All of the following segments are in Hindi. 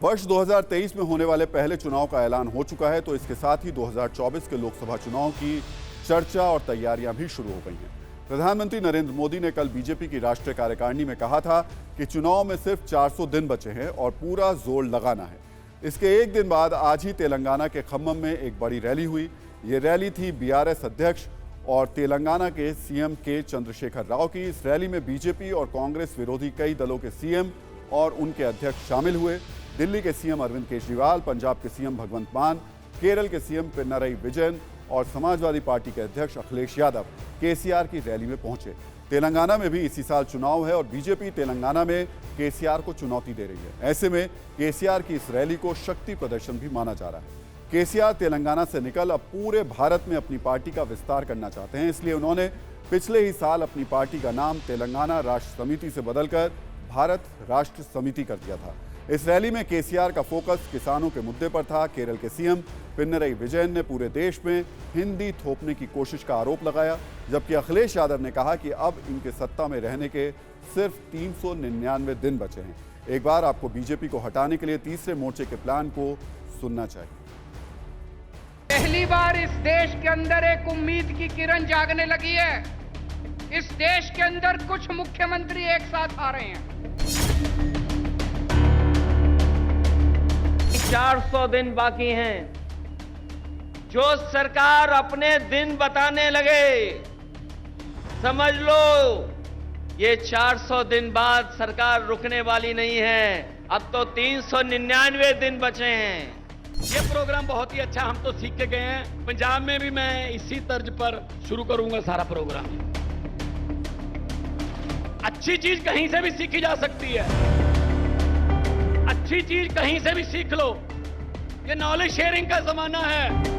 वर्ष 2023 में होने वाले पहले चुनाव का ऐलान हो चुका है, तो इसके साथ ही 2024 के लोकसभा चुनाव की चर्चा और तैयारियां भी शुरू हो गई हैं। प्रधानमंत्री नरेंद्र मोदी ने कल बीजेपी की राष्ट्रीय कार्यकारिणी में कहा था कि चुनाव में सिर्फ 400 दिन बचे हैं और पूरा जोर लगाना है। इसके एक दिन बाद आज ही तेलंगाना के खम्मम में एक बड़ी रैली हुई। ये रैली थी बीआरएस अध्यक्ष और तेलंगाना के सीएम के चंद्रशेखर राव की। इस रैली में बीजेपी और कांग्रेस विरोधी कई दलों के सीएम और उनके अध्यक्ष शामिल हुए। दिल्ली के सीएम अरविंद केजरीवाल, पंजाब के सीएम भगवंत मान, केरल के सीएम पिनरई विजयन और समाजवादी पार्टी के अध्यक्ष अखिलेश यादव केसीआर की रैली में पहुंचे। तेलंगाना में भी इसी साल चुनाव है और बीजेपी तेलंगाना में केसीआर को चुनौती दे रही है। ऐसे में केसीआर की इस रैली को शक्ति प्रदर्शन भी माना जा रहा है। केसीआर तेलंगाना से निकल अब पूरे भारत में अपनी पार्टी का विस्तार करना चाहते हैं, इसलिए उन्होंने पिछले ही साल अपनी पार्टी का नाम तेलंगाना राष्ट्र समिति से बदलकर भारत राष्ट्र समिति कर दिया था। इस रैली में केसीआर का फोकस किसानों के मुद्दे पर था। केरल के सीएम पिनरई विजयन ने पूरे देश में हिंदी थोपने की कोशिश का आरोप लगाया, जबकि अखिलेश यादव ने कहा कि अब इनके सत्ता में रहने के सिर्फ 399 दिन बचे हैं। एक बार आपको बीजेपी को हटाने के लिए तीसरे मोर्चे के प्लान को सुनना चाहिए। पहली बार इस देश के अंदर एक उम्मीद की किरण जागने लगी है। इस देश के अंदर कुछ मुख्यमंत्री एक साथ आ रहे हैं। 400 दिन बाकी हैं। जो सरकार अपने दिन बताने लगे, समझ लो ये 400 दिन बाद सरकार रुकने वाली नहीं है। अब तो 399 दिन बचे हैं। ये प्रोग्राम बहुत ही अच्छा, हम तो सीख के गए हैं। पंजाब में भी मैं इसी तर्ज पर शुरू करूंगा सारा प्रोग्राम। अच्छी चीज कहीं से भी सीखी जा सकती है। अच्छी चीज कहीं से भी सीख लो। ये नॉलेज शेयरिंग का जमाना है।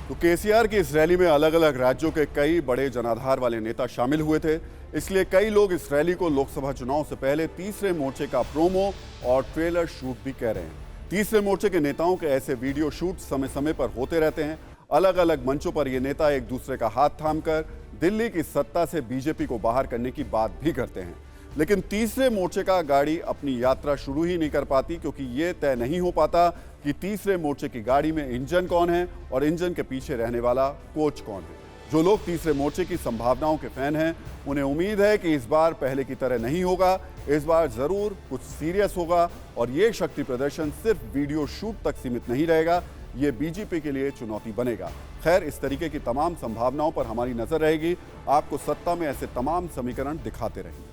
तो केसीआर की इस रैली में अलग अलग राज्यों के कई बड़े जनाधार वाले नेता शामिल हुए थे, इसलिए कई लोग इस रैली को लोकसभा चुनाव से पहले तीसरे मोर्चे का प्रोमो और ट्रेलर शूट भी कह रहे हैं। तीसरे मोर्चे के नेताओं के ऐसे वीडियो शूट समय समय पर होते रहते हैं। अलग अलग मंचों पर ये नेता एक दूसरे का हाथ थामकर दिल्ली की सत्ता से बीजेपी को बाहर करने की बात भी करते हैं। लेकिन तीसरे मोर्चे का गाड़ी अपनी यात्रा शुरू ही नहीं कर पाती, क्योंकि ये तय नहीं हो पाता कि तीसरे मोर्चे की गाड़ी में इंजन कौन है और इंजन के पीछे रहने वाला कोच कौन है। जो लोग तीसरे मोर्चे की संभावनाओं के फैन हैं, उन्हें उम्मीद है कि इस बार पहले की तरह नहीं होगा। इस बार जरूर कुछ सीरियस होगा और ये शक्ति प्रदर्शन सिर्फ वीडियो शूट तक सीमित नहीं रहेगा। ये बीजेपी के लिए चुनौती बनेगा। खैर, इस तरीके की तमाम संभावनाओं पर हमारी नजर रहेगी। आपको सत्ता में ऐसे तमाम समीकरण दिखाते रहेंगे।